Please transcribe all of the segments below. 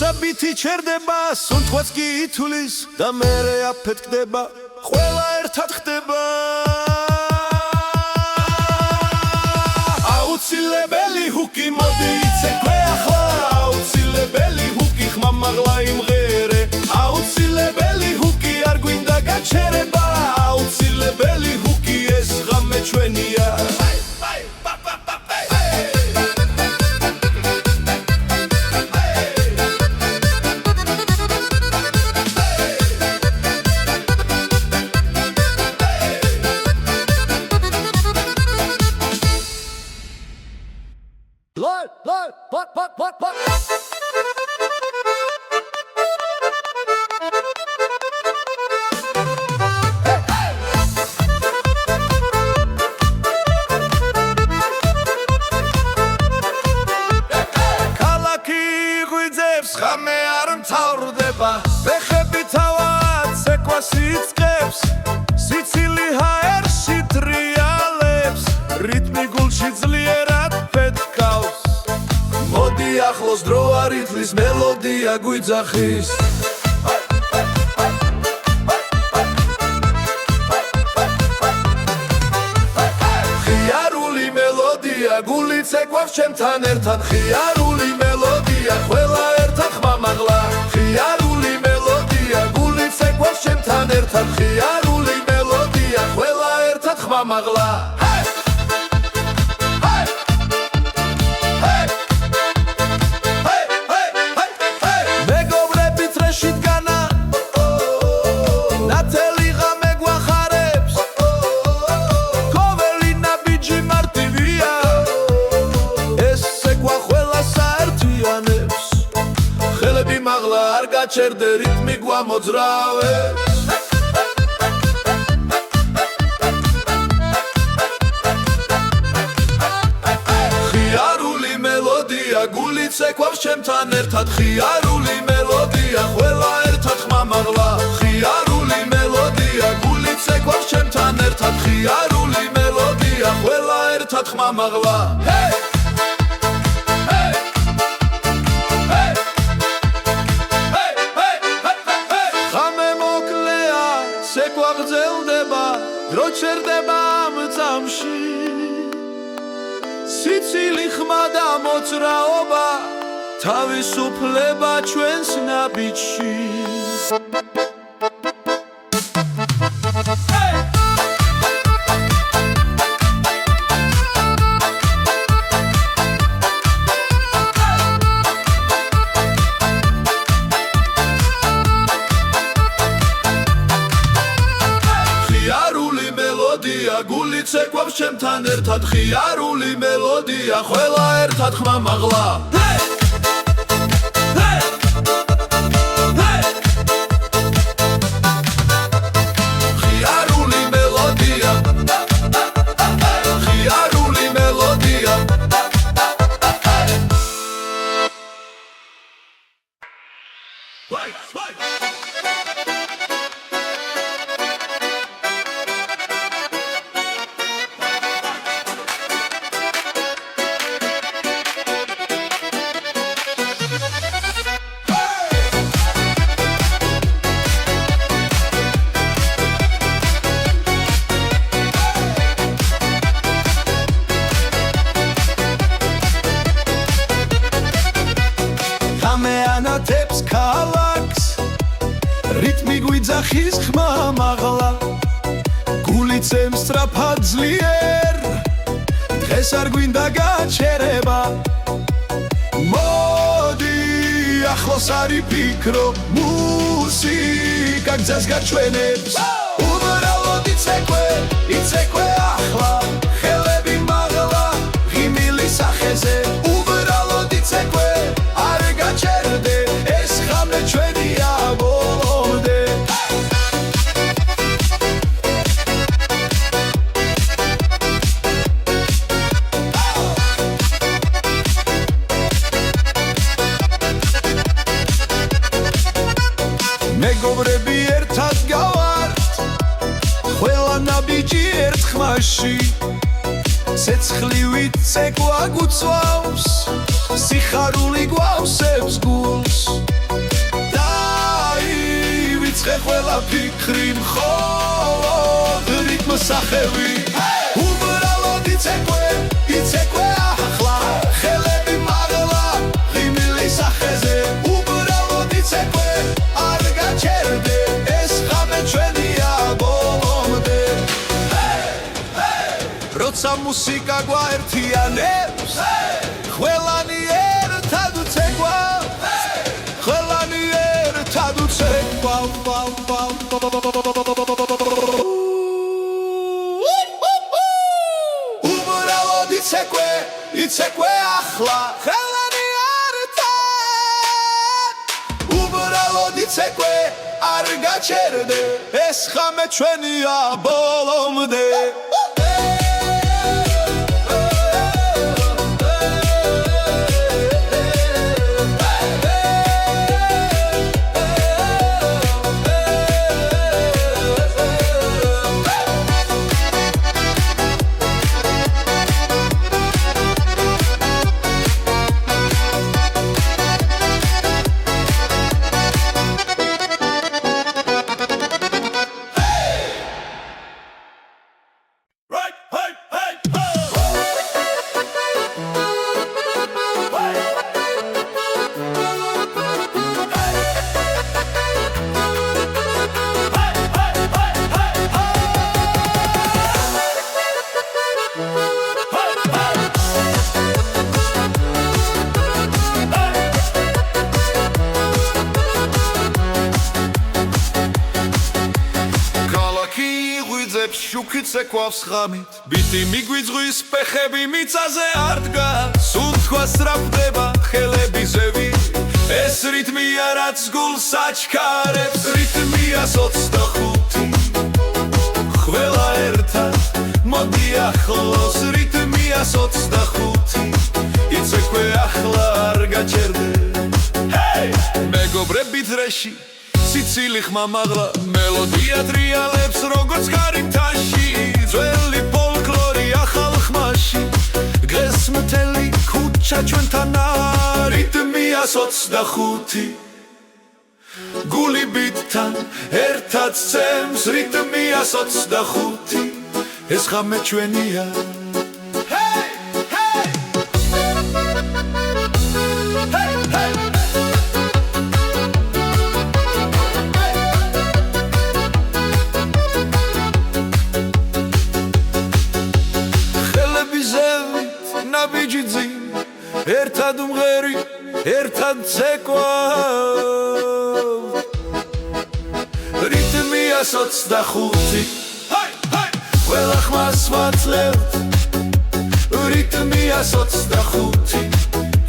საბითი ჩერდება სუნთქვაც კი ითulis და მერე აფეთქდება ყველა ერთად ხდება აუცილებელი ჰუკი მოდი იცეკვე ახლა აუცილებელი ჰუკი ხმამაღლა იმღერე აუცილებელი ჰუკი არ გვინდა გაჩერება აუცილებელი ჰუკი ეს ღამე ჩვენია ხამე არ მთავრდება ფეხები თავად ცეკვას იწყებს სიცილი ჰაერში ტრიალებს რიტმი გულში ძლიერად ფეთქავს მოდი ახლოს დრო არ ითვლის მელოდია გვიძახის ხიარული მელოდია გული ცეკვავს ჩემთან ერთად ხიარული მელოდია ყველა ხმამაღლა ხიარული მელოდია გული ცეკვავს ჩემთან ერთად ხიარული მელოდია ყველა ერთად ხმამაღლა მეგობრები წრეში დგანა ნათელი ღამე გვახარებს ყოველი ნაბიჯი მარტივია ეს ცეკვა ყველას აერთიანებს ხელები მაღლა არ გაჩერდე რიტმი გვამოძრავებს ხიარული მელოდია გული ცეკვავს ჩემთან ერთად ხიარული მელოდია ყველა ერთად ხმამაღლა ხიარული მელოდია გული ცეკვავს ჩემთან ერთად ხიარული მელოდია ყველა ერთად ხმამაღლა ცეკვა გრძელდება დრო ჩერდება ამ წამში სიცილი ხმა და მოძრაობა თავისუფლება ჩვენს ნაბიჯში გული ცეკვავს ჩემთან ერთად ხიარული მელოდია ყველა ერთად ხმამაღლა ხიარული მელოდია ხიარული მელოდია ანათებს ქალაქს რიტმი გვიძახის ხმამაღლა გული ცემს სწრაფად ძლიერ დღეს არ გვინდა გაჩერება მოდი ახლოს არ იფიქრო მუსიკა გზას გაჩვენებს უბრალოდ იცეკვე ახლა ხელები მაღლა ღიმილი სახეზე უბრალოდ იცეკვე არ გაჩერდე ეს ღამე ჩვენია ბოლომდე მეგობრები ერთად გავართ ყველა ნაბიჯი ერთ ხმაში ცეცხლივით ცეკვა გუცვავს სიხარული გვავსებს გულს ყველა ფიქრი მხოლოდ რიტმს სახევი უბრალოდ იცეკვე ახლა ხელები მაღლა ღიმილი სახეზე უბრალოდ იცეკვე არ გაჩერდე ეს ღამე ჩვენია ბოლომდე როცა მუსიკა გვაერთიანებს ყველანი ერთად უცეკვა ყველანი ერთად უცეკვა უბრალოდ იცეკვე ახლა ხელანი ერთად უბრალოდ იცეკვე არ გაჩერდე ეს ღამე ჩვენია ბოლომდე შუქი ცეკვავს ღამით ბიტი მიგვიძღვის ფეხები მიწაზე არ დგას უთქვა სწრაფდება ხელები ზევი ეს რიტმია რაც გულს აჩქარებს რიტმია 25 ყველა ერთად მოდი ახლოს რიტმია 25 იცეკვე ახლა არ გაჩერდე მეგობრები დრეში სიცილი ხმამაღლა მელოდია ტრიალებს როგორც კარიბთაში ძველი ფოლკლორი ახალ ხმაში დღეს მთელი ქუჩა ჩვენთანა რიტმია 25 გული ბიტთან ერთად ცემს რიტმია 25 ეს ღამე ჩვენია ერთად უმღერი ერთად ცეკვა რიტმია 25 ყველა ხმას ვაცლებთ რიტმია 25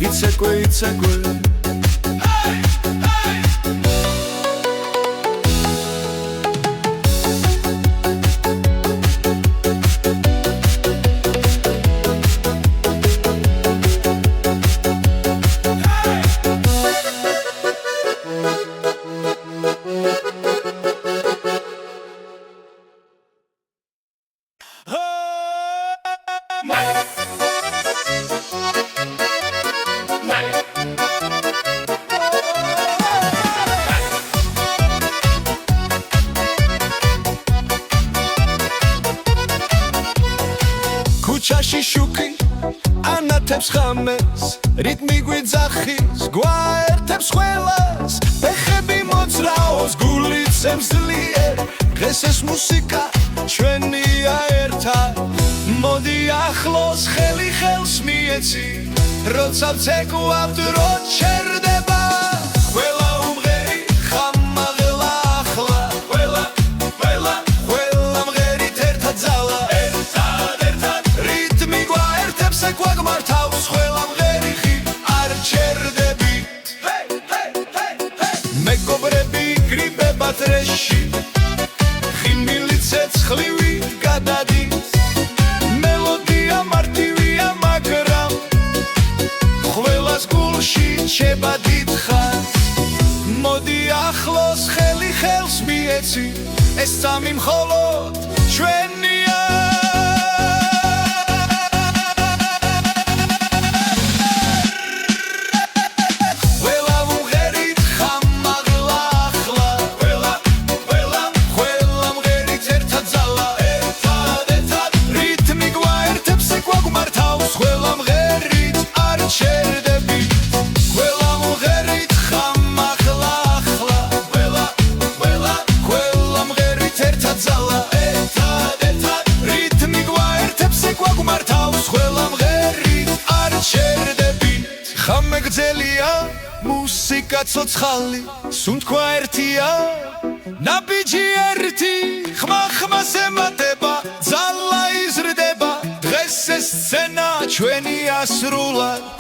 იცეკვე ქუჩაში შუქი ანათებს ხამეს რიტმი გვიძახის გვაერთებს ყველას ფეხები მოძრაობს გული ცემს ძლიერ დღეს ეს მუსიკა ჩვენია ერთად მოდი ახლოს ხელი ხელს მიეცი როცა ვცეკვავთ რო ჩერდება ყველა უმღერი ხამაღლა ახლა ყველა მღერით ერთად ძალა რიტმი გვაერთებს ეკვა გმართავს ყველა მღერი ხი არ ჩერდებით მეგობრები გრიბება დრეში ღიმილი ცეცხლივით გადადის მელოდია მარტივია მაგრამ ყველას გულში რჩება დიდხანს მოდი ახლოს ხელი ხელს მიეცი ეს სამი მხოლოდ ჩვენია ყველა გაცოცხალი სუნთქვა ერთია ნაბიჯი ერთი ხმას ემატება ძალა იზრდება დღეს ეს სცენა ჩვენი ასრულად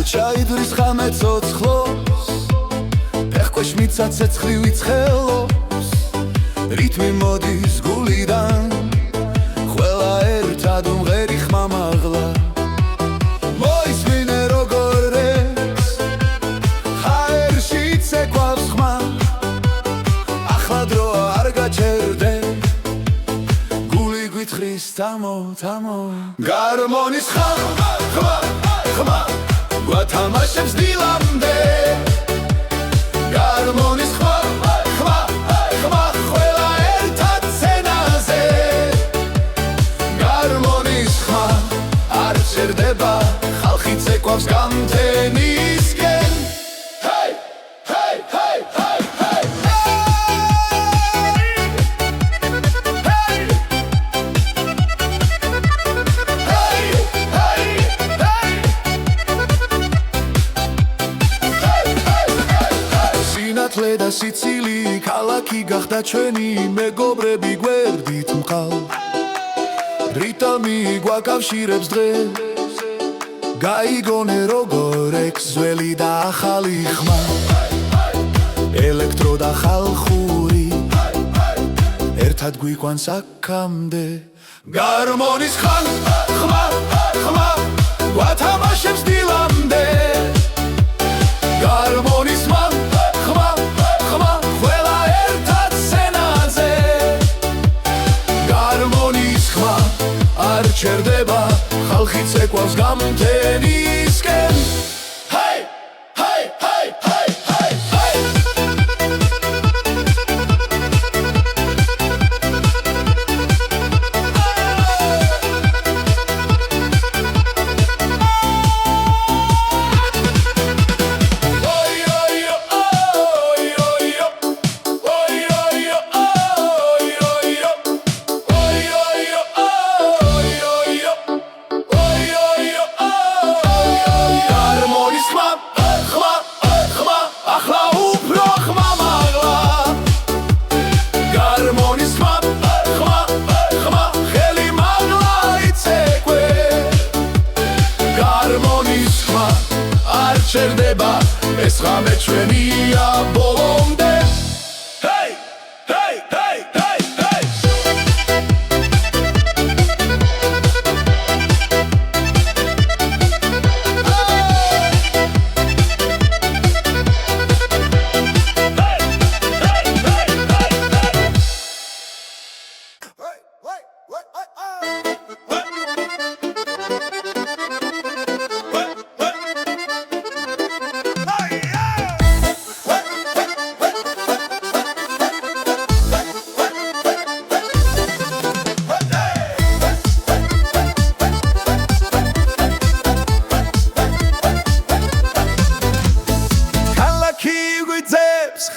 ჩაიდრის ხამე ცოცხლობს ფეხქვეშ მიცაცეცხლივი ცხელობს რითმი მოდის გულიდან ყველა ერთად უმღერი ხმა მაღლა მოისმინე როგორ ეს ჰაერში ცეკვავს ხმა ახლა დროა არ გაჩერდე გული გვითხრის თამო გარმონის ხმა გვათამაშებს დილამდე გარმონის ხმა ყველა ერთად სცენაზე გარმონის ხმა არ ჩერდება ხალხი ცეკვავს გამთენისკენ და სიცილი ქალაქი გახდა ჩვენი მეგობრები გვერდით მყავ რიტმი გვაკავშირებს დღეს გაიგონე როგორ ექსველი და ახალი ხმა ელექტრო და ხალხური ერთად გვიყვანს აქამდე გარმონის ხმა გვათამაშებს დილამდე გარმონის ხმა არ ჩერდება ხალხი ცეკვავს გამთენისკენ ჩერდება ეს ღამე ჩვენია ბოლომდე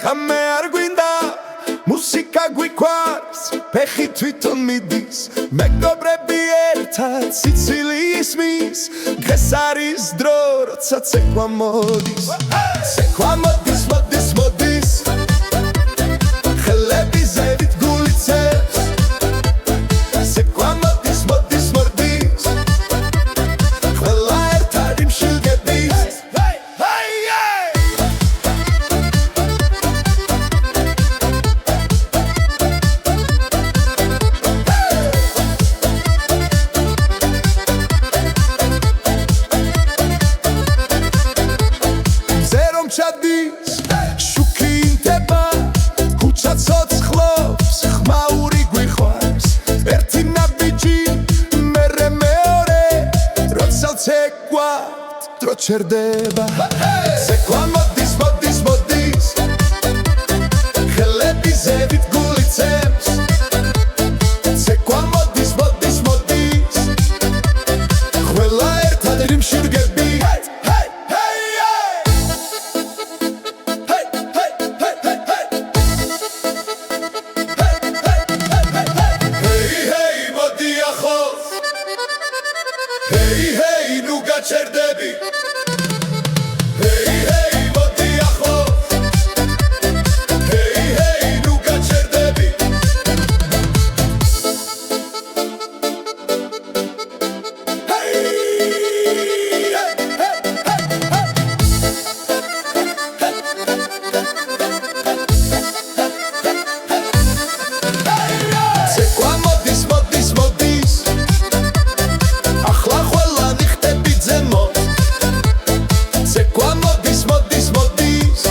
ხამე არ გვინდა მუსიკა გვიქვარს ფეხი თვითონ მიდის მეგობრები ერთად სიცილი ისმის დღეს არის დრო როცა ცეკვა მოდის ცეკვა მოდის მოდის მოდის ხელები ზევით გულიცებს ცეკვა მოდის მოდის მოდის ყველა ერთად იმშილგების ჩადის შუქი ინდება ქუჩა ცოცხლობს ხმაური გვიხვარს ერთი ნაბიჯი მერე მეორე როცა ცეკვა დრო ჩერდება ცეკვა მოდის მოდის მოდის ხელები ზევით გულიცებს ცეკვა მოდის მოდის მოდის ყველა ერთად იმშურგები Hey hey nu gaçerdები Hey hey მოდი ახლოს Hey hey nu gaçerdები ცეკვა მოდის მოდის მოდის ახლა ყველა ნიხტები ზემოთ ცეკვა მოდის მოდის მოდის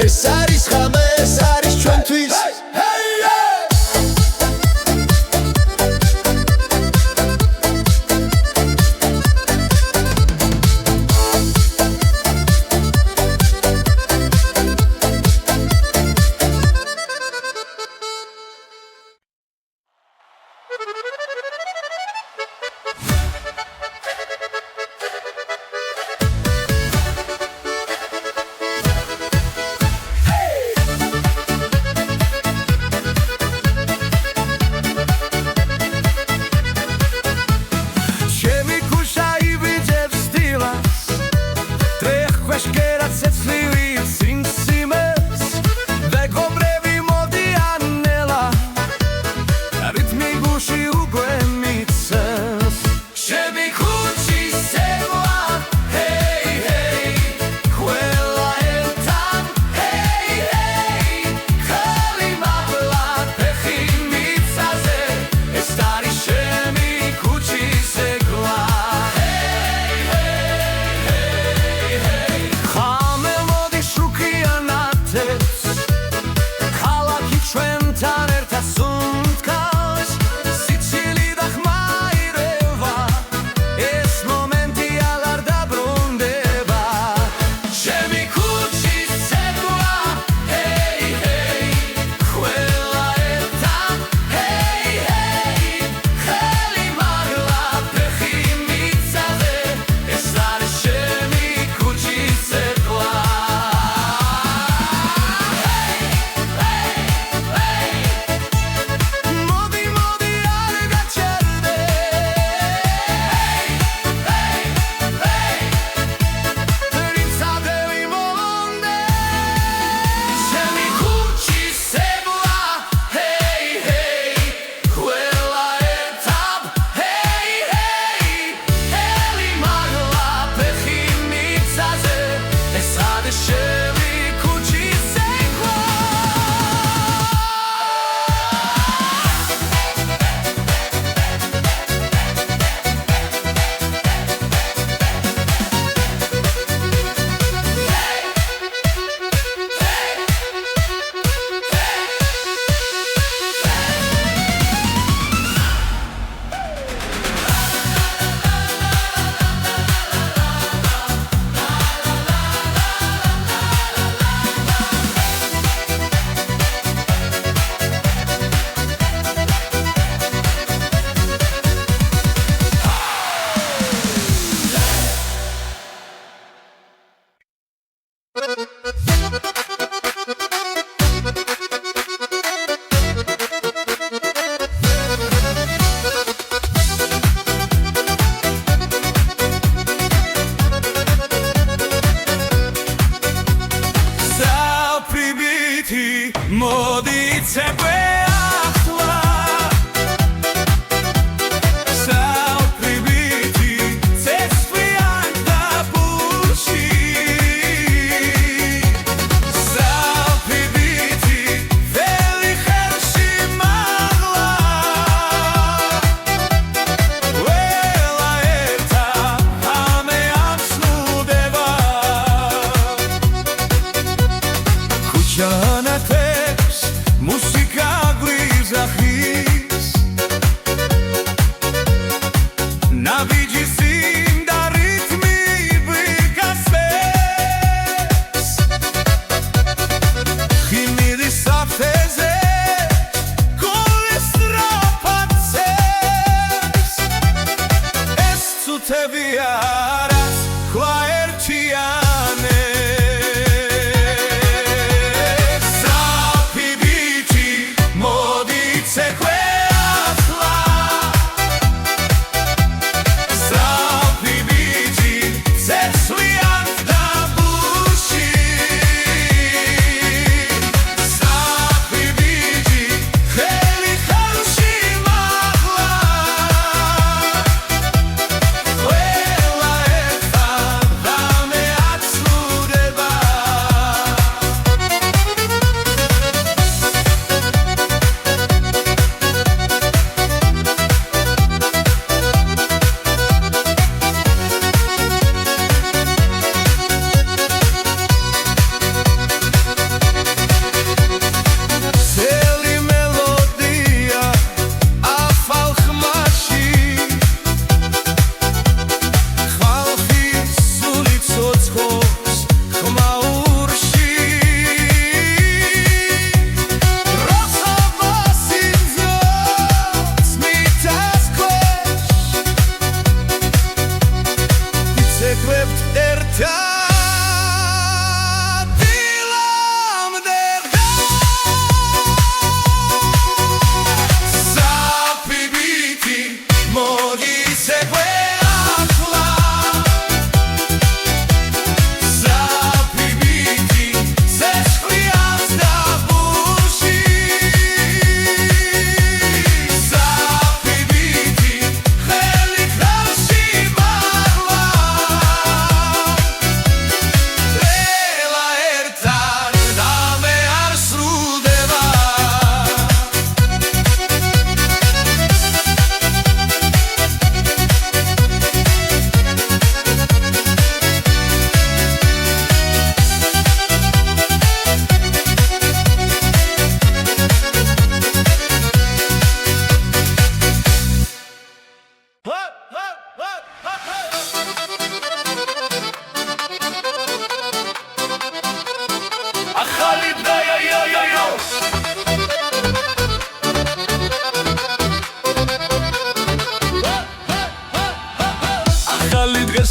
ეს არის ხამე ეს არის ჩვენთვის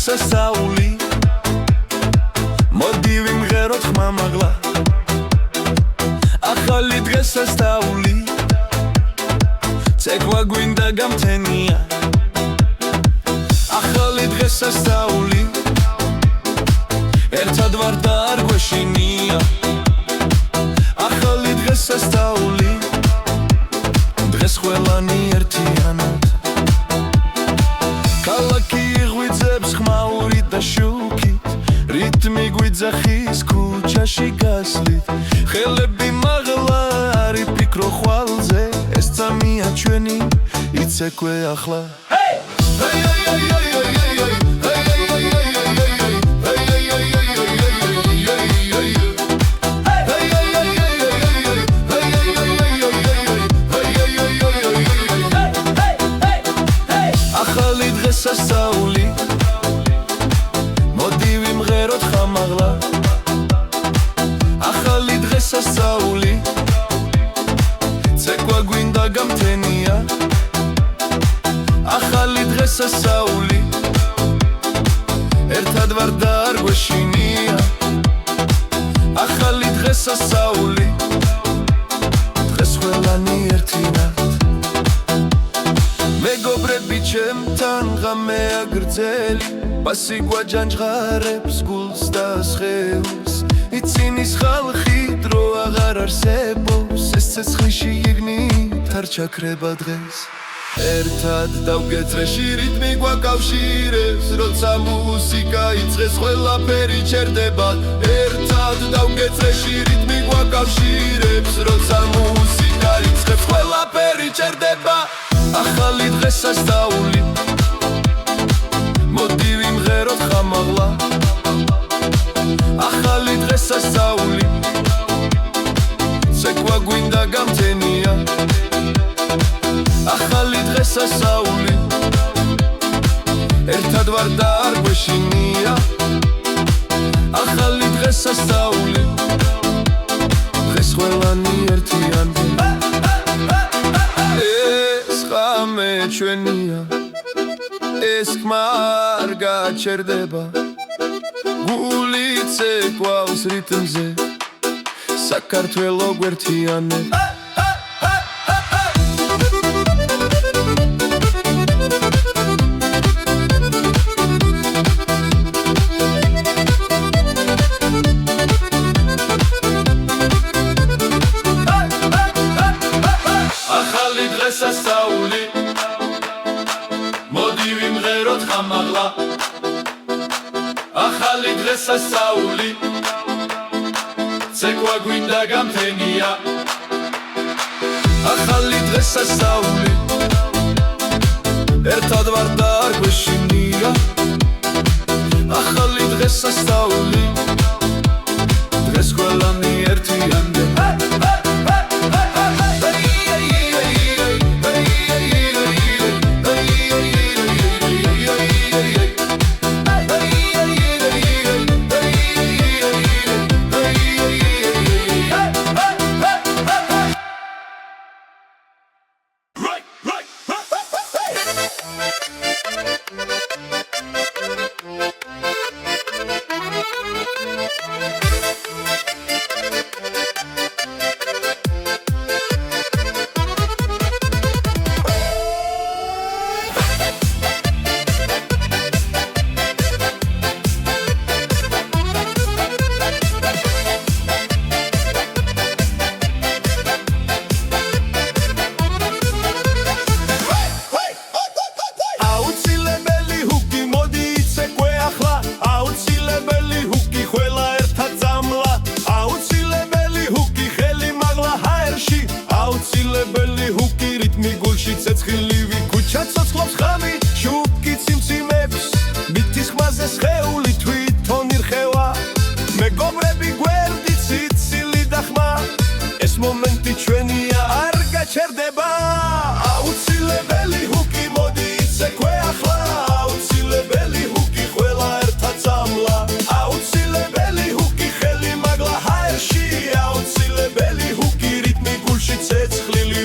სასაული მოდი ვიმღეროთ ხმამაღლა ახალი დღეს სასწაული ცეკვა გვინდა გამთენია ახალი დღეს სასწაული ერთად ვარ და არ გვეშინია ახალი დღეს სასწაული დღეს ყველანი ერთიანად ქალაქი ღვიძებს ხმაური და შუქით რიტმი გვიძახის ქუჩაში გასვლით ხელები მაღლა არ იფიქრო ხვალზე ეს წამია ჩვენი იცეკვე ახლა ახალი დღეს სასწაული მოდი ვიმღეროთ ხამაღლა ახალი დღეს სასწაული ცეკვა გვინდა გამთენია ახალი დღეს სასწაული ერთად ვარ და არ გვეშინია ახალი დღეს სასწაული დღეს ყველანი ერთინად მეგობრები ჩემთან ღამე აგრძელი ბასი გვაჯანჯღარებს გულს და სხეულს იცინის ხალხი დრო აღარ არსებობს ეს ცეცხლში იგნით არ ჩაქრება დღეს ერთად დავგეწრეში რიტმი გვაკავშირებს როცა მუსიკა იწყეს ყველაფერი ჩერდება ერთად დავგეწრეში რიტმი გვაკავშირებს როცა მუსიკა იწყებს ყველაფერი ჩერდება ახალი დღესასწაული მოდი ვიმღეროთ ხამაღლა ახალი დღესასწაული ცეკვა გვინდა გამთენია ახალი დღესასწაული ერთად ვარ და არ გვეშინია ახალი დღესასწაული დღეს ყველანი ერთიანია ეს ღამე ჩვენია ეს ხმა არ გაჩერდება გული ცეკვავს რიტმზე საქართველო გვერთიანებს სასწაული მოდი ვიმღეროთ ხამაღლა ახალი დღესასწაული ცეკვა გვინდა გამთენია ახალი დღესასწაული ერთად ვარ და არ გვეშინია ახალი დღესასწაული დღეს ყველანი ერთიანია ცეცხლივი ქუჩა ცოცხლობს ხამი შუბკი ციმციმებს მითის ხმაზე სხეული თვითონ ირხევა მეგობრები გვერდით სიცილი და ხმა ეს მომენტი ჩვენია არ გაჩერდება აუცილებელი ჰუკი მოდი იცეკვე ახლა აუცილებელი ჰუკი ყველა ერთად წამლა აუცილებელი ჰუკი ხელი მაგლა ჰაერში აუცილებელი ჰუკი რიტმი გულში ცეცხლილი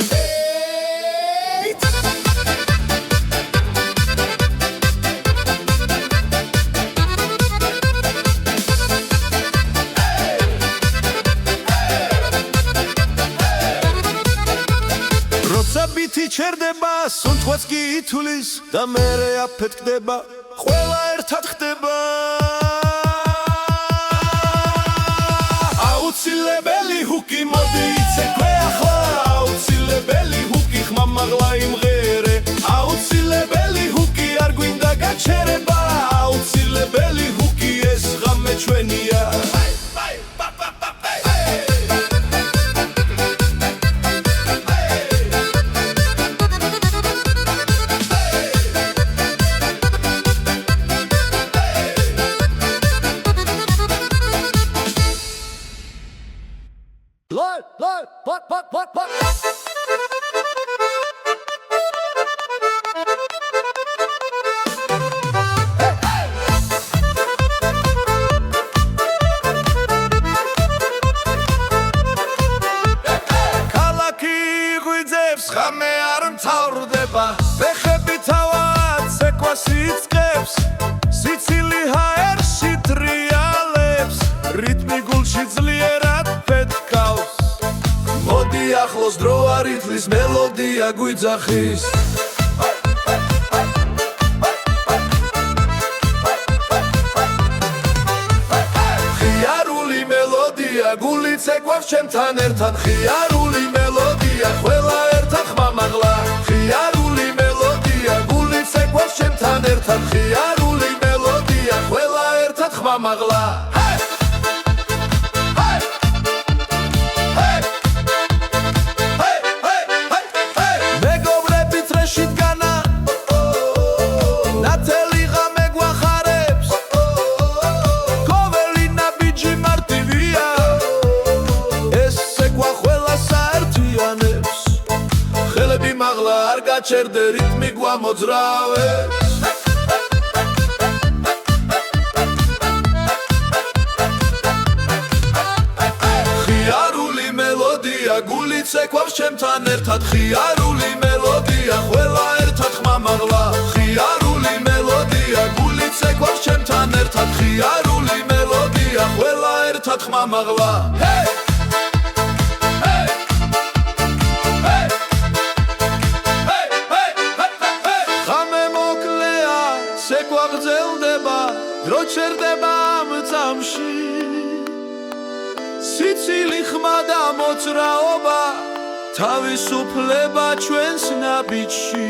ბითი ჩერდება სუნთქვაც კი ითulis და მერე აფეთქდება ყველა ერთად ხდება აუცილებელი ჰუკი მოდი იცეკვე ახლა აუცილებელი ჰუკი ხმამაღლა იმღერე აუცილებელი ჰუკი არ გვინდა გაჩერება აუცილებელი ჰუკი ეს ღამე ჩვენია ხამე არ მთავრდება ფეხები თავად ცეკვას იწყებს სიცილი ჰაერში ტრიალებს რიტმი გულში ძლიერად ფეთქავს მოდი ახლოს დრო არ ითვლის მელოდია გვიძახის ღიარული მელოდია გული ცეკვავს ჩემთან ერთად ღიარული მელოდია მელოდია ყველა ერთად ხმამაღლა ხიარული მელოდია გულით ცეკვავს ჩემთან ერთად ხიარული მელოდია ყველა ერთად ხმამაღლა არ გაჩერდე რიტმი გვამოძრავებს ხიარული მელოდია გულით ცეკვავს ჩემთან ერთად ხიარული მელოდია ყველა ერთად ხმამაღლა ხიარული მელოდია გულით ცეკვავს ჩემთან ერთად ხიარული მელოდია ყველა ერთად ხმამაღლა ცეკვა გრძელდება, დრო ჩერდება ამ წამში სიცილი ხმა და მოძრაობა თავისუფლება ჩვენს ნაბიჯში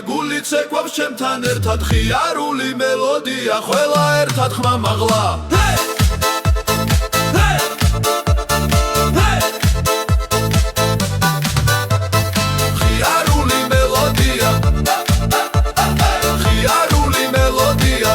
გულით ცეკვავს ჩემთან ერთად ხიარული მელოდია ყველა ერთად ხმამაღლა ხიარული მელოდია ხიარული მელოდია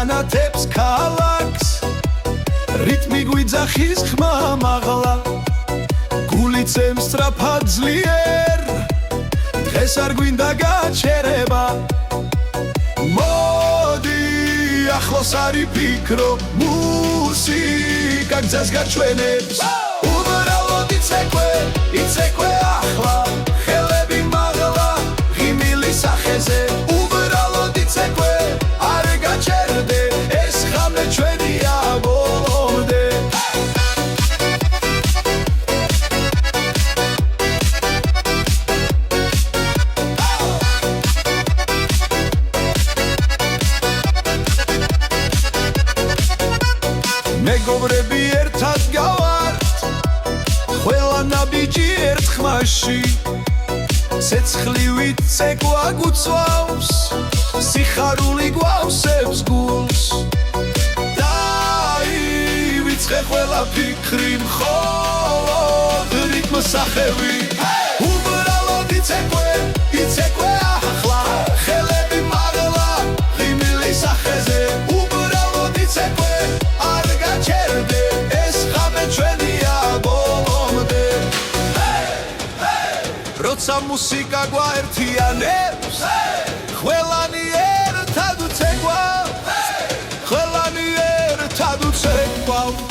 ანათებს ქალაქს რიტმი გვიძახის ხმამაღლა გულით ემსწრაფად ძლიერ დღეს არ გვინდა გაჩერება მოდი ახლოს არის ფიქრო მუსიკა გზას გაჩვენებს უბრალოდ იცეკვე ახლა ხელები მაღლა ღიმილი სახეზე უბრალოდ იცეკვე არ გაჩერდე ეს ხამე ჩვენია ბოლომდე მეგობრები ერთად გავართ ყველა ნაბიჯი ერთ ხმაში ცეცხლივით ცეკვა გუწვავს სიხარული გვავსებს გულს დაივიწყე ყველა ფიქრი მხოლოდ რიტმს სახევი უბრალოდ იცეკვე ახლა ხელები მაღლა ღიმილი სახეზე უბრალოდ იცეკვე არ გაჩერდე ეს ხამე ჩვენია ბოლომდე როცა მუსიკა გვაერთიანებს ყველანი ერთად უცეკვავს ყველანი ერთად უცეკვავს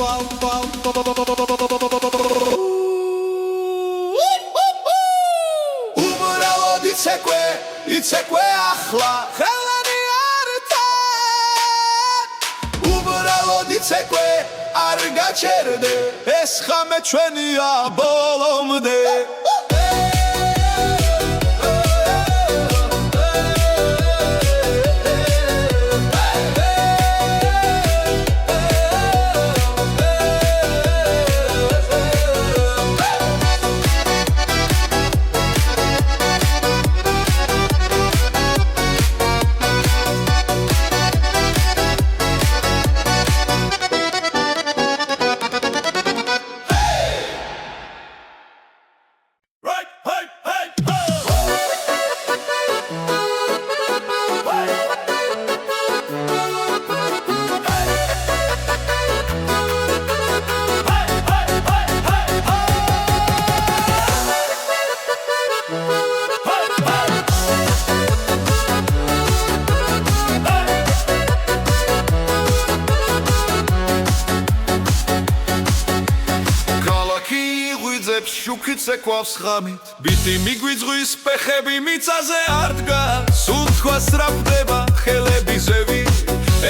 უბრალოდ იცეკვე ახლა ყველანი ერთად უბრალოდ იცეკვე არ გაჩერდე ეს ხამე ჩვენია ბოლომდე შუქით წეკვავს ღამით ბიტი მიგვიძღვის ფეხები მიწაზე არ დგას სულ თქვა სრაფდება ხელები ზევი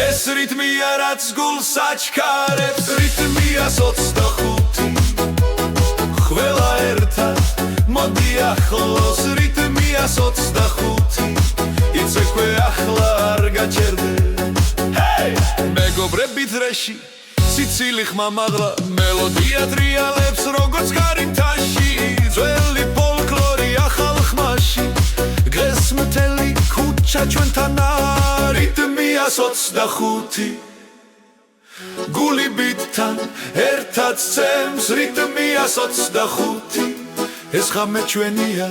ეს რიტმია რაც გულს აჩქარებს რიტმია 25 ყველა ერთად მოდი ახლოს რიტმია 25 იცეკვე ახლა არ გაჩერდე მეგობრები დრეში სიცილი ხმამაღლა მელოდია ტრიალებს როგორც გარითაში ძველი ფოლკლორი ახალ ხმაში დღეს მთელი ქუჩა ჩვენთანა რიტმია 25 გული ბიტთან ერთად ცემს რიტმია 25 ეს ხამე ჩვენია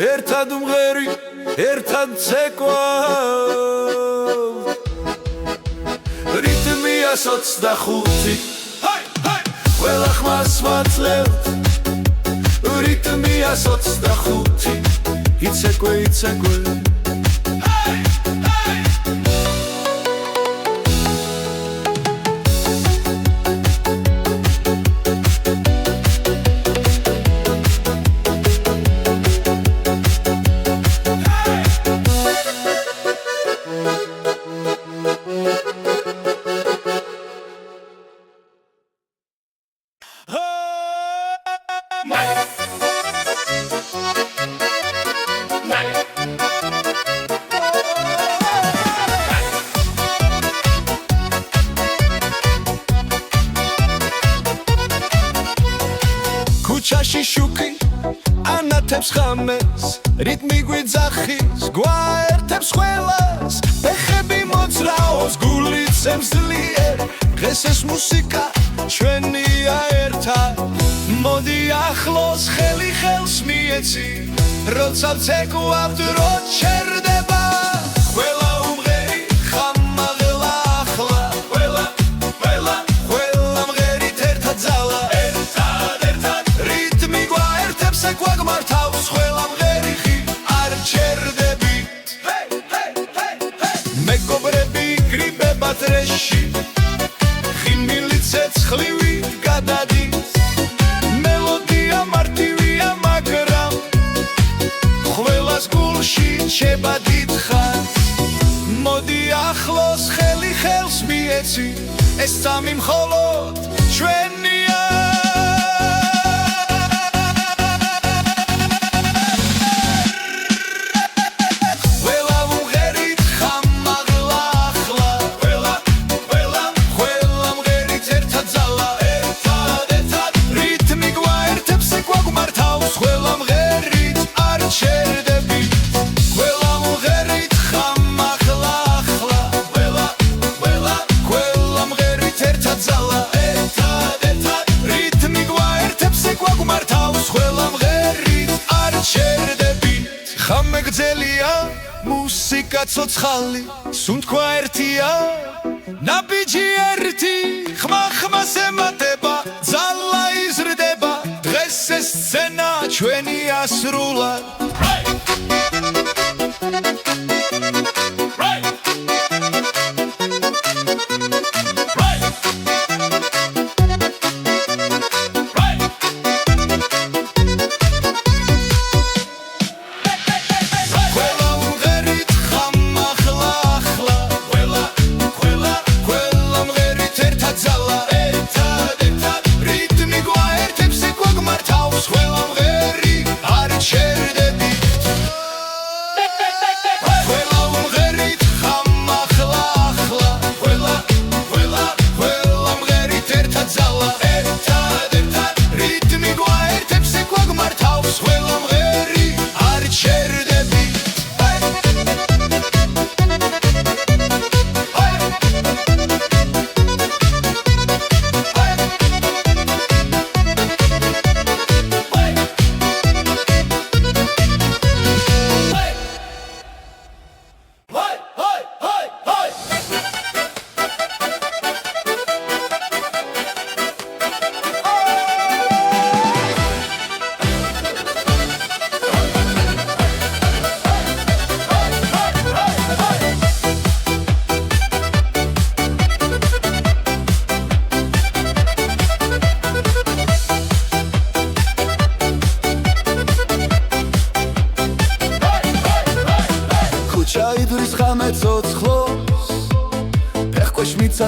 ერთად მღერი, ერთად ცეკვავ რიტმია 25 ყველა ხმას ვაძლევთ რიტმია 25 იცეკვე ქუჩაში შუქი ანათებს ხამეს რიტმი გვიძახის გვაერთებს ყველას ფეხები მოძრაობს გული ცემს ძლიერ დღეს ეს მუსიკა ჩვენია ერთად მოდი ახლოს ხელი ხელს მიეცი როცა ვცეკვავ დრო ჩერდება ყველა უმღერი ხამაღლა ახლა ყველა მღერით ერთად ძალა გვაგმართავს ყველა მღერი ხი არ ჩერდებით მეგობრები გრიბება დრეში ხიმილი ცეცხლივი გადადის მელოდია მარტივია მაგრამ ყველას გულში რჩება დიდხანს მოდი ახლოს ხელი ხელს მიეცი ეს სამი მხოლოდ ჩვენია მეგძელია მუსიკა ცოცხალი სუნთქვა ერთია ნაბიჯი ერთი ხმას ემატება ძალა იზრდება დღეს ეს სცენა ჩვენია სრულად რიტმი გვაერთებს გვაგმართავს ყველა მღერი არ ჩერდები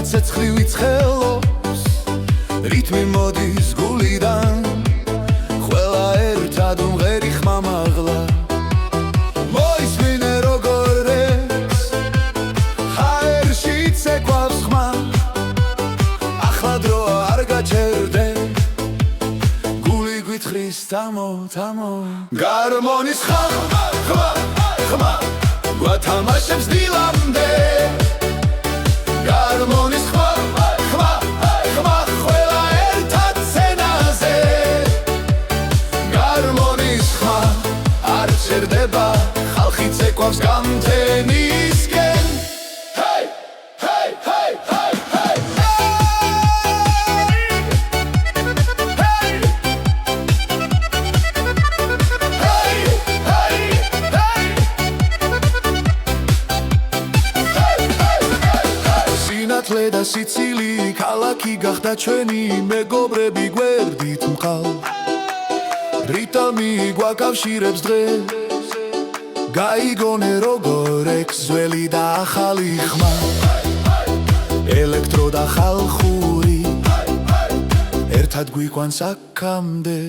ცეცხლი ვიცხელობს რითმი მოდის გულიდან ყველა ერთად უმღერი ხმა მაღლა მოისმინე როგორ რევს ჰაერში ცეკვავს ხმა ახლა დროა არ გაჩერდე გული გვითხრის თამო თამო გარმონის ხმა ხმა ხმა გვათამაშებს დილამდე გარმონის ხმა ხმა ხმა ყველა ერთად სცენაზე გარმონის ხმა არ ჩერდება ხალხი ცეკვავს გამთენისკენ ჰეი ჰეი ჰეი ჰეი ჰეი სინათლე და სიცილი ქალაქი გახდა ჩვენი მეგობრები გვერდით მყავ რიტმი გვაკავშირებს დღეს გაიგონე როგორ ექსველი და ახალი ხმა ელექტრო და ხალხური ერთად გვიყვანს აქამდე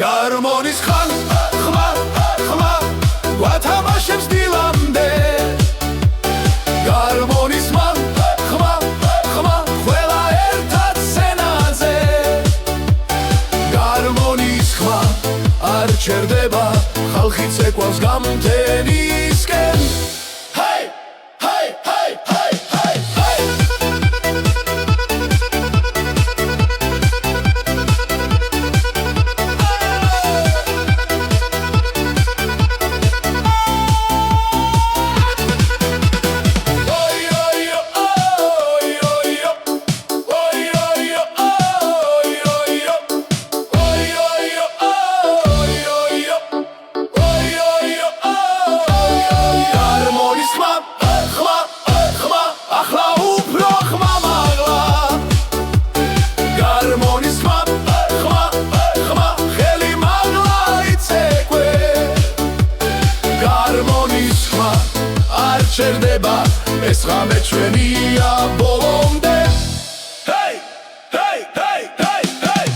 გარმონის ხმა ხმა ხმა გვათამაშებს დილამდე გარმონის ხმა ხმა ხმა ყველა ერთად სცენაზე გარმონის ხმა არ ჩერდება ხალხი ცეკვავს გამთენისკენ ჰეი ჰეი ჰეი ჰეი ჰეი ჰეი ჩერდება ეს ღამე ჩვენია ბოლომდე ჰეი ჰეი ჰეი ჰეი ჰეი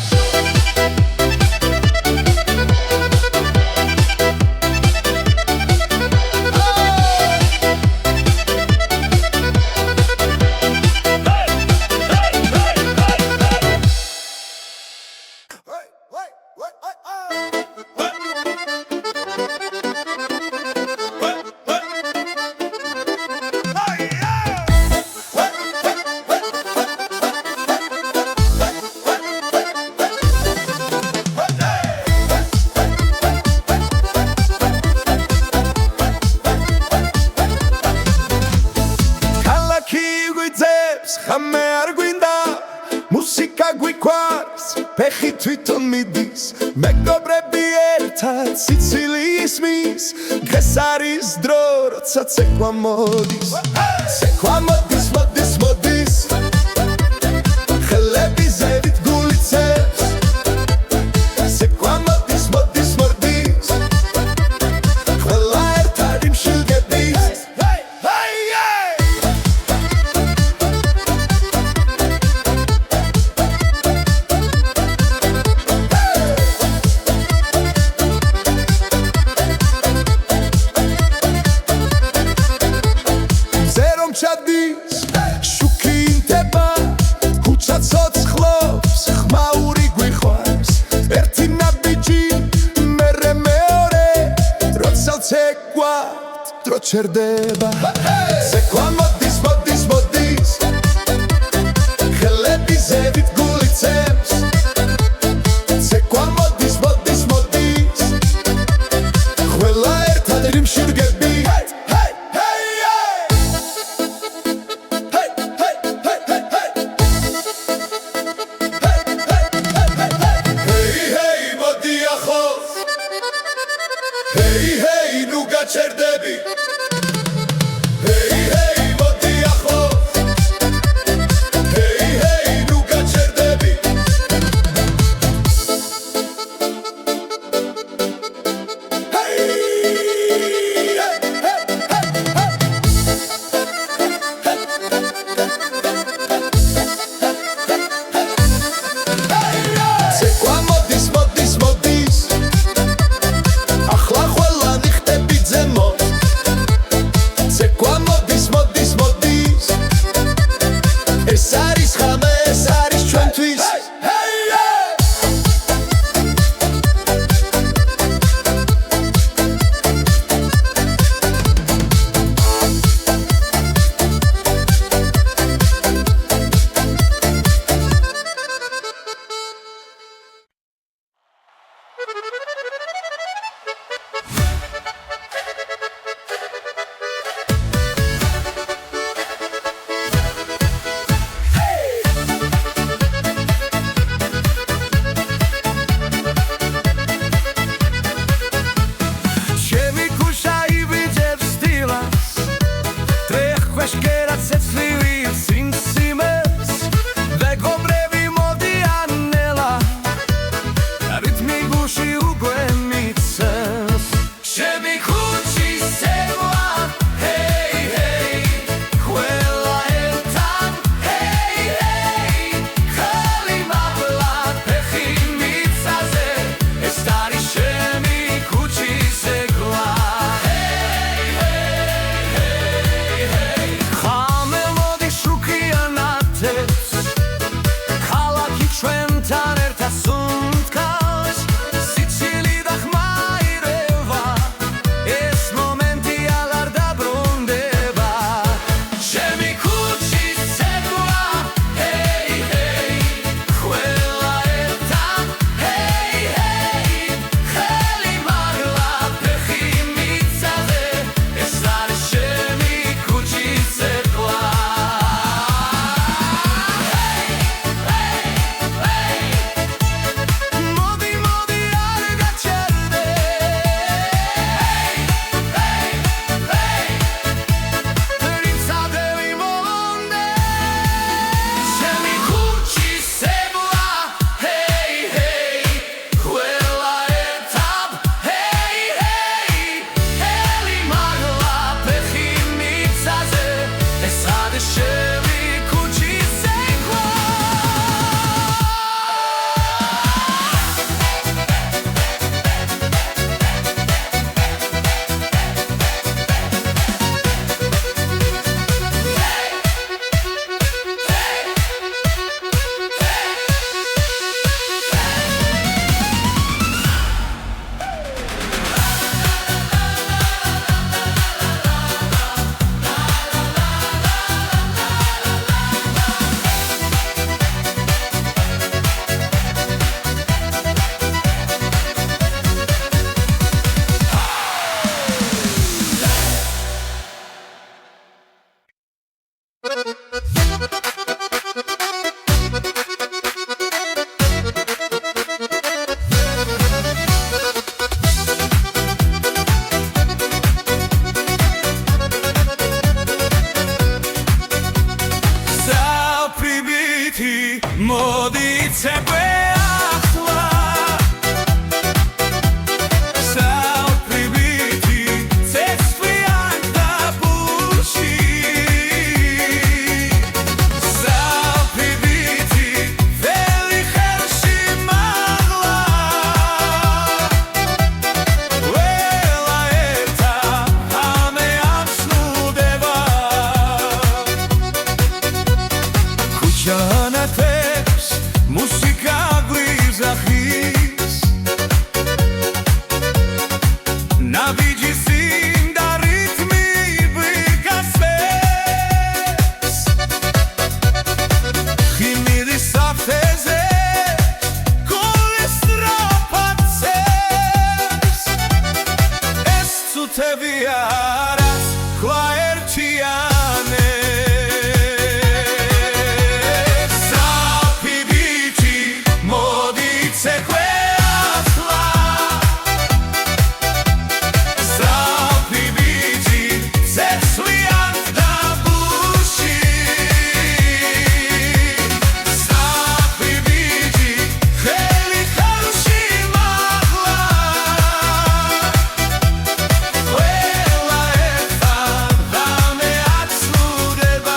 ხამე არ გვინდა მუსიკა გვიყვარს ფეხი თვითონ მიდის მეგობრები ერთად სიცილი ისმის დღეს არის დრო როცა ცეკვა მოდის ცეკვა მოდის მოდის მოდის ხელები ზევით გულიცებს ცეკვა მოდის მოდის მოდის ყველა ერთად იმშილგების ჩადის შუქი ინტება ქუჩა ცოცხლობს ხმაური გვიყვარს ერთი ნაბიჯი მერე მეორე როცა ცეკვა დრო ჩერდება ცეკვა მოდის მოდის მოდის ხელები ზევით გულიცებს ცეკვა მოდის მოდის მოდის ყველა ერთად იმშურგები Hey hey nu gaçerdebi Hey hey modi axlos Hey hey nu gaçerdebi Hey ერთევია რაც ხვა ერთიანე საფი ბიჭი მოდი ცეკვე ახლა საფი ბიჭი ზეცლიან დაბუში საფი ბიჭი ხელი ხელში მაღლა ყველა ერთად დამეაცლუდება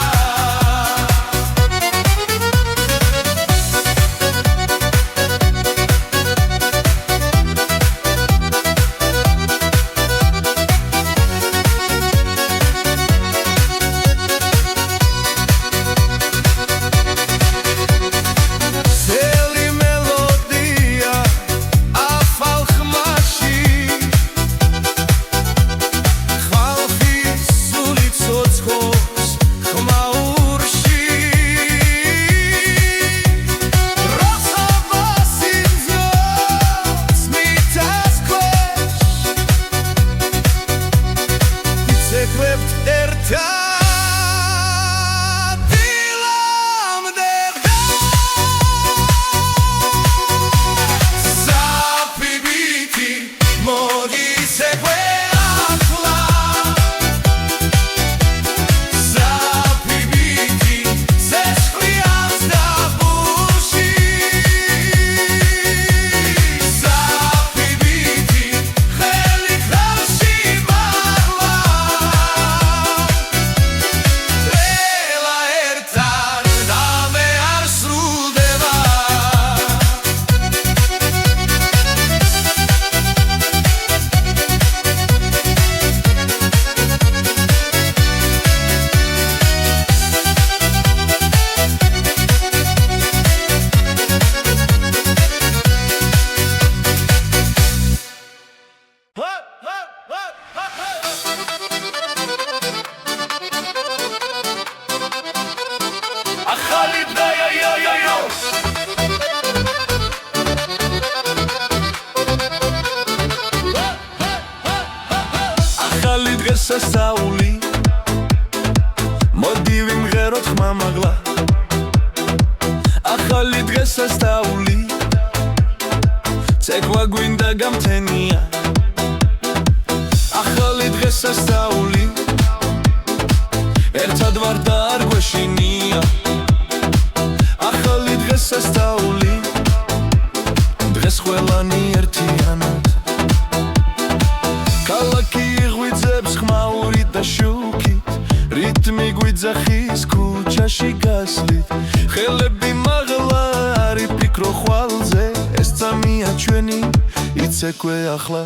სელი მელოდია აფალ ხმაში ხალხი სული ცოცხობს ხმაურში როცა ბასინძოს მიწას ქვეშ იცეკვებთ ერთად დილამდე საფი ბიჭი მოდი ცეკვე ახლა საფი ბიჭი ზეცლიან დაბუში საფი ბიჭი ხელი ხელში მაღლა ყველა ერთად დამეაცლუდება ახალი დღე ახალი დღესასწაული მოდი ვიმღეროთ ხმამაღლა ახალი დღესასწაული ცეკვა გვინდა გამთენია ახალი დღესასწაული ერთად ვარ და არ გვეშინია ახალი დღესასწაული დღეს ყველანი ერთიანად ქალაქი ღვიძებს ხმაურით და შუქით რიტმი გვიძახის ქუჩაში გასვლით ხელები მაღლა არ იფიქრო ხვალზე ეს წამია ჩვენი იცეკვე ახლა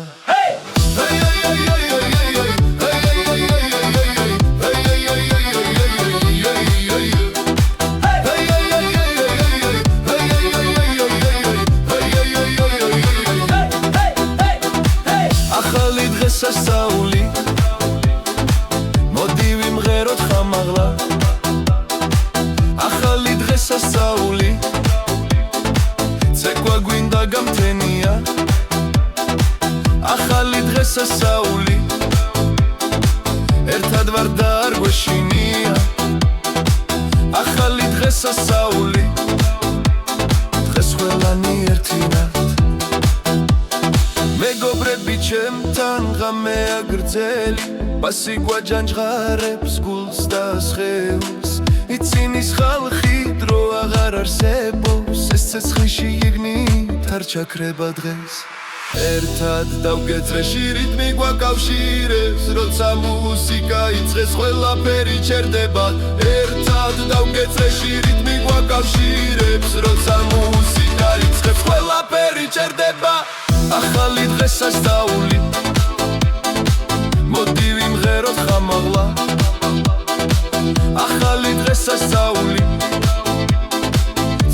ახალი დღესასწაული მოდი ვიმღეროთ ხამაღლა ახალი დღესასწაული ცეკვა გვინდა გამთენია ახალი დღესასწაული ერთად ვარ და არ გვეშინია ახალი დღესასწაული დღეს ყველანი ერთინად მეგობრები ჩემთან ღამეა გრძელი პასიგვა ჯანჯღარებს გულს და სხეულს იცინის ხალხი დრო აღარ არსებობს ეს ცეცხლში იგნით არ ჩაქრება დღეს ერთად დავგეწრეში რიტმი გვაკავშირებს როცა მუსიკა იწყეს ყველაფერი ჩერდება ერთად დავგეწრეში რიტმი გვაკავშირებს როცა მუსიკა იწყებს ყველაფერი ჩერდება ახალი დღესასწაული მოდი ვიმღეროთ ხამაღლა ახალი დღესასწაული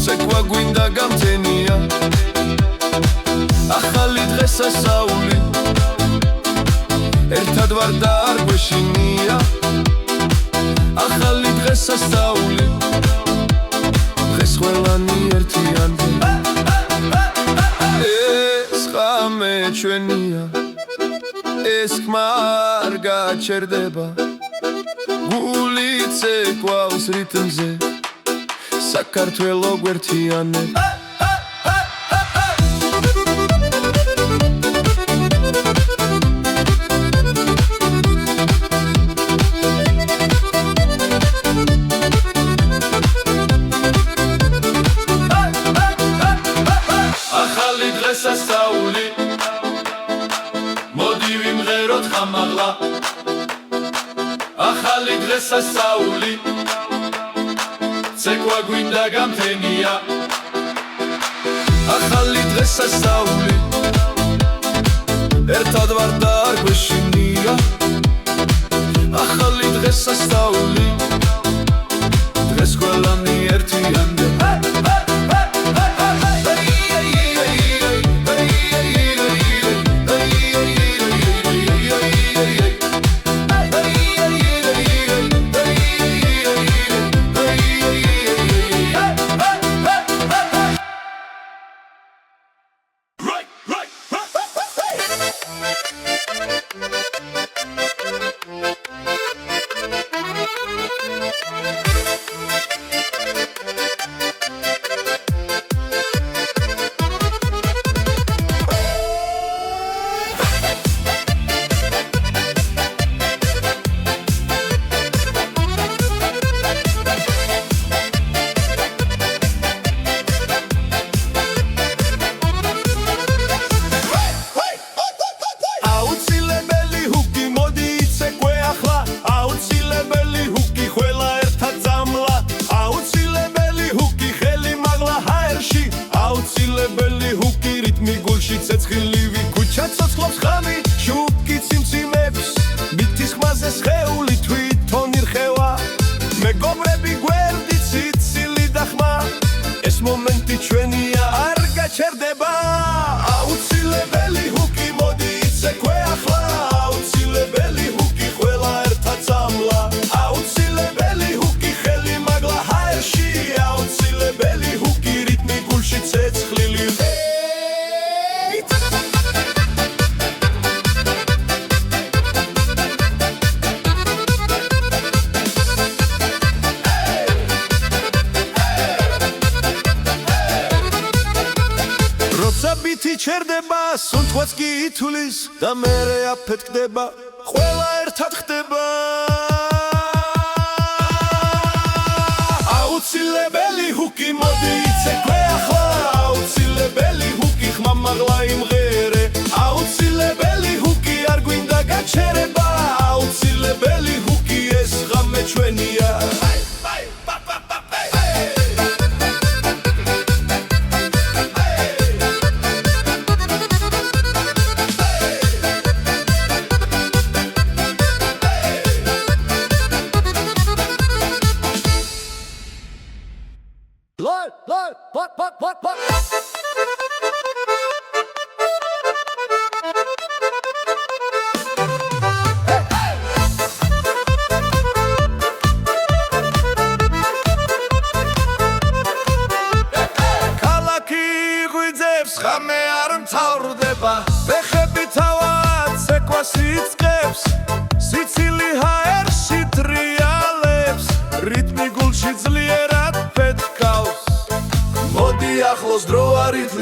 ცეკვა გვინდა გამთენია ახალი დღესასწაული ერთად ვარ და არ გვეშინია ახალი დღესასწაული დღეს ყველანი ერთიანი ეს ღამე ჩვენია ეს ხმა არ გაჩერდება გულიც ეკვავს რიტმზე საქართველო გვერდიანება სასწაული მოდი ვიმღეროთ ხამაღლა ახალი დღესასწაული ცეკვა გვინდა გამთენია ახალი დღესასწაული ერთად ვარ და არ გვეშინია ახალი დღესასწაული დღეს ყველანი ერთიანდება ცეცხლივი ქუჩა ცოცხლობს ხამი შუქი ციმციმებს მითის ხმაზე სხეული თვითონ ირხევა მეგობრები გვერდით სიცილი და ხმა ეს მომენტი ჩვენია არ გაჩერდება აუცილებელი ჰუკი მოდი იცეკვე ახლა აუცილებელი ჰუკი ყველა ერთად წამლა აუცილებელი ჰუკი ხელი მაგლა ჰაერში აუცილებელი ჰუკი რიტმი გულში ცეცხლილი ბითი ჩერდება სუნთქვაც კი ითulis და მერე აფეთქდება ყველა ერთად ხდება აუცილებელი ჰუკი მოდი იცეკვე ახლა აუცილებელი ჰუკი ხმა მაღლა იმღერე აუცილებელი ჰუკი არ გვინდა გაჩერება აუცილებელი ჰუკი ეს ღამე ჩვენია What? Kalaki guidzebs khame ar mtavrdeba